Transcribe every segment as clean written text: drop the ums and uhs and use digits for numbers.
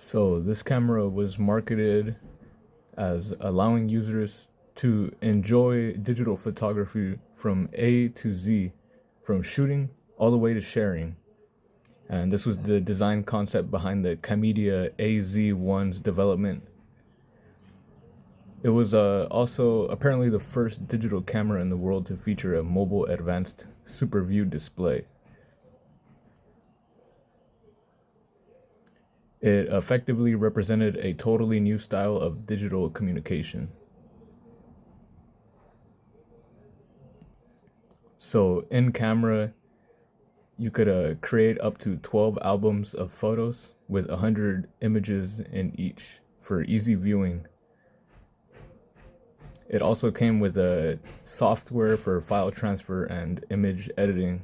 So this camera was marketed as allowing users to enjoy digital photography from A to Z, from shooting all the way to sharing. And this was the design concept behind the Camedia AZ-1's development. It was also apparently the first digital camera in the world to feature a mobile advanced super view display. It effectively represented a totally new style of digital communication. So in camera, you could create up to 12 albums of photos with 100 images in each for easy viewing. It also came with a software for file transfer and image editing.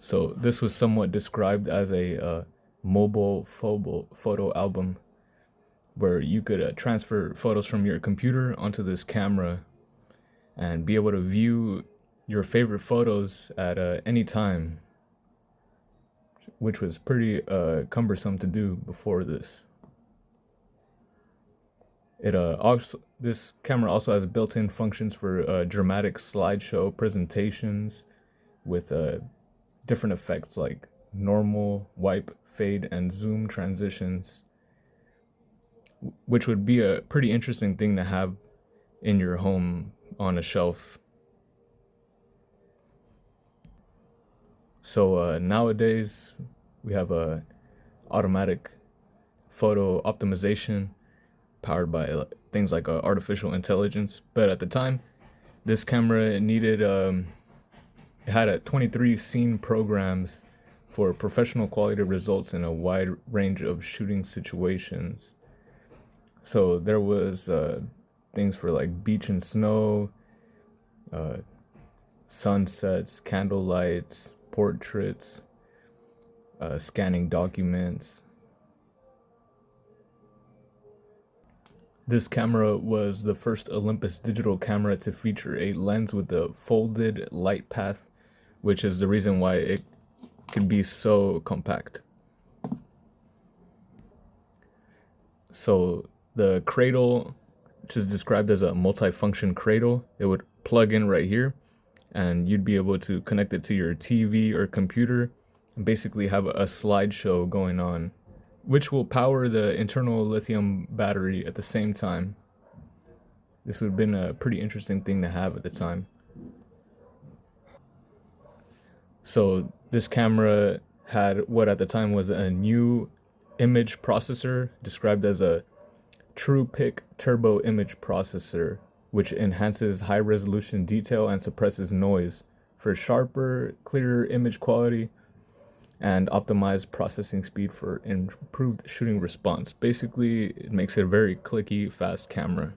So this was somewhat described as a mobile photo album, where you could transfer photos from your computer onto this camera and be able to view your favorite photos at any time, which was pretty cumbersome to do before this. This camera also has built-in functions for dramatic slideshow presentations with different effects like normal, wipe, fade, and zoom transitions, which would be a pretty interesting thing to have in your home on a shelf. So nowadays we have a automatic photo optimization powered by things like artificial intelligence, but at the time this camera needed it had 23 scene programs for professional quality results in a wide range of shooting situations. So there was things for like beach and snow, sunsets, candle lights, portraits, scanning documents. This camera was the first Olympus digital camera to feature a lens with a folded light path, which is the reason why it could be so compact. So the cradle, which is described as a multifunction cradle, it would plug in right here and you'd be able to connect it to your TV or computer and basically have a slideshow going on, which will power the internal lithium battery at the same time. This would have been a pretty interesting thing to have at the time. So this camera had what at the time was a new image processor described as a TruePic turbo image processor, which enhances high resolution detail and suppresses noise for sharper, clearer image quality and optimized processing speed for improved shooting response. Basically, it makes it a very clicky, fast camera.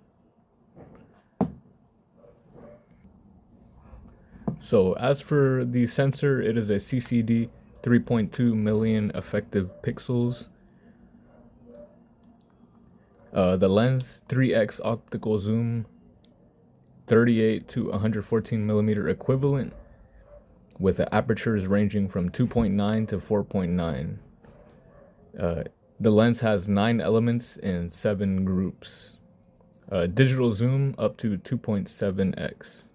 So as for the sensor, it is a CCD 3.2 million effective pixels. The lens, 3x optical zoom, 38 to 114 millimeter equivalent, with the apertures ranging from 2.9 to 4.9. The lens has 9 elements in 7 groups. Digital zoom up to 2.7x.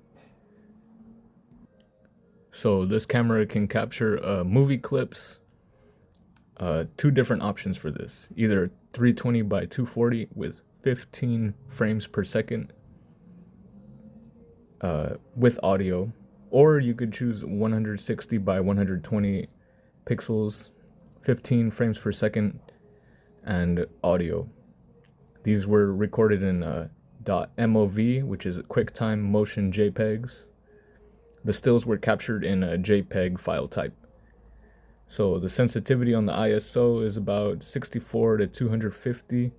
So this camera can capture movie clips. 2 different options for this. Either 320 by 240 with 15 frames per second with audio, or you could choose 160 by 120 pixels, 15 frames per second, and audio. These were recorded in .mov, which is QuickTime Motion JPEGs. The stills were captured in a JPEG file type. So the sensitivity on the ISO is about 64 to 250.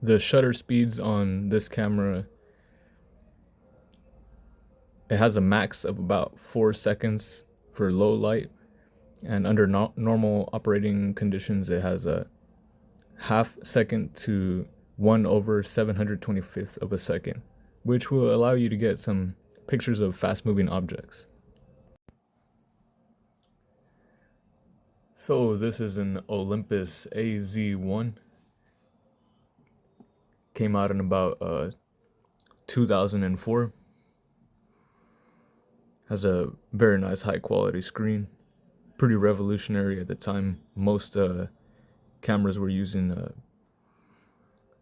The shutter speeds on this camera, it has a max of about 4 seconds for low light, and under normal operating conditions it has a half second to 1/725th of a second, which will allow you to get some pictures of fast moving objects. So this is an Olympus AZ-1. Came out in about 2004. Has a very nice high quality screen. Pretty revolutionary at the time. Most cameras were using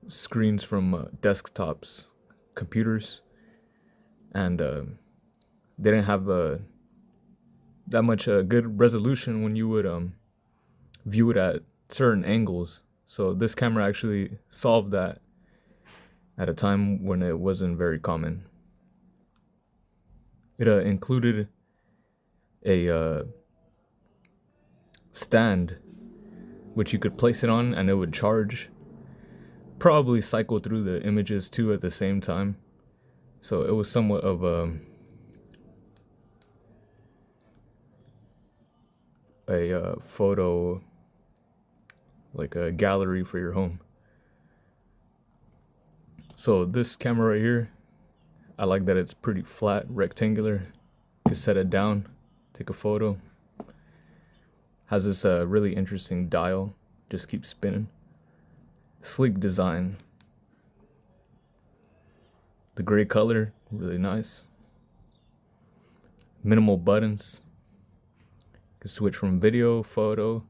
screens from desktops, computers, and they didn't have that much good resolution when you would view it at certain angles. So this camera actually solved that at a time when it wasn't very common. It included a stand which you could place it on and it would charge, probably cycle through the images too at the same time. So it was somewhat of a photo, like a gallery for your home. So this camera right here, I like that it's pretty flat, rectangular. You can set it down, take a photo. Has this really interesting dial, just keeps spinning. Sleek design. The gray color, really nice. Minimal buttons. You can switch from video, photo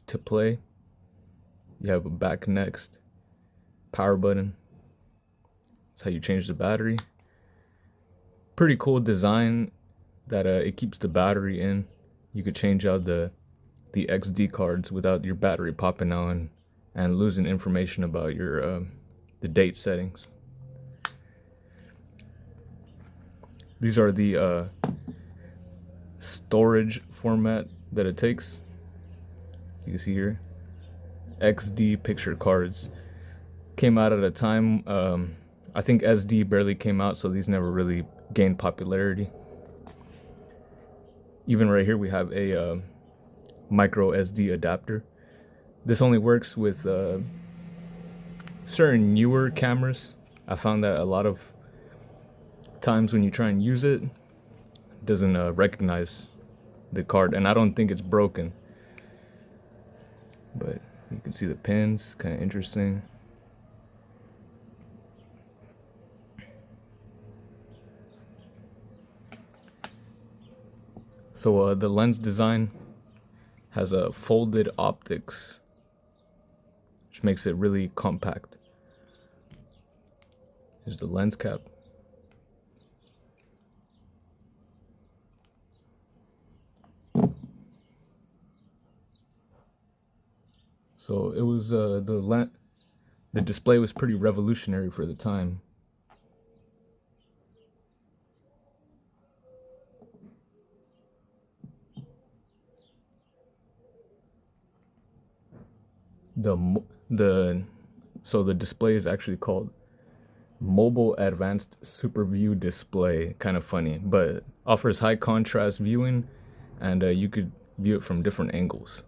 to play. You have a back next, power button. That's how you change the battery. Pretty cool design that it keeps the battery in. You could change out the XD cards without your battery popping out and losing information about your the date settings. These are the storage format that it takes. You can see here, XD picture cards. Came out at a time, I think SD barely came out, so these never really gained popularity. Even right here we have a micro SD adapter. This only works with certain newer cameras. I found that a lot of times when you try and use it, it doesn't recognize the card, and I don't think it's broken. But you can see the pins, kind of interesting. So the lens design has a folded optics, which makes it really compact. Here's the lens cap. So it was the display was pretty revolutionary for the time. So the display is actually called Mobile Advanced Super View Display. Kind of funny, but offers high contrast viewing, and you could view it from different angles.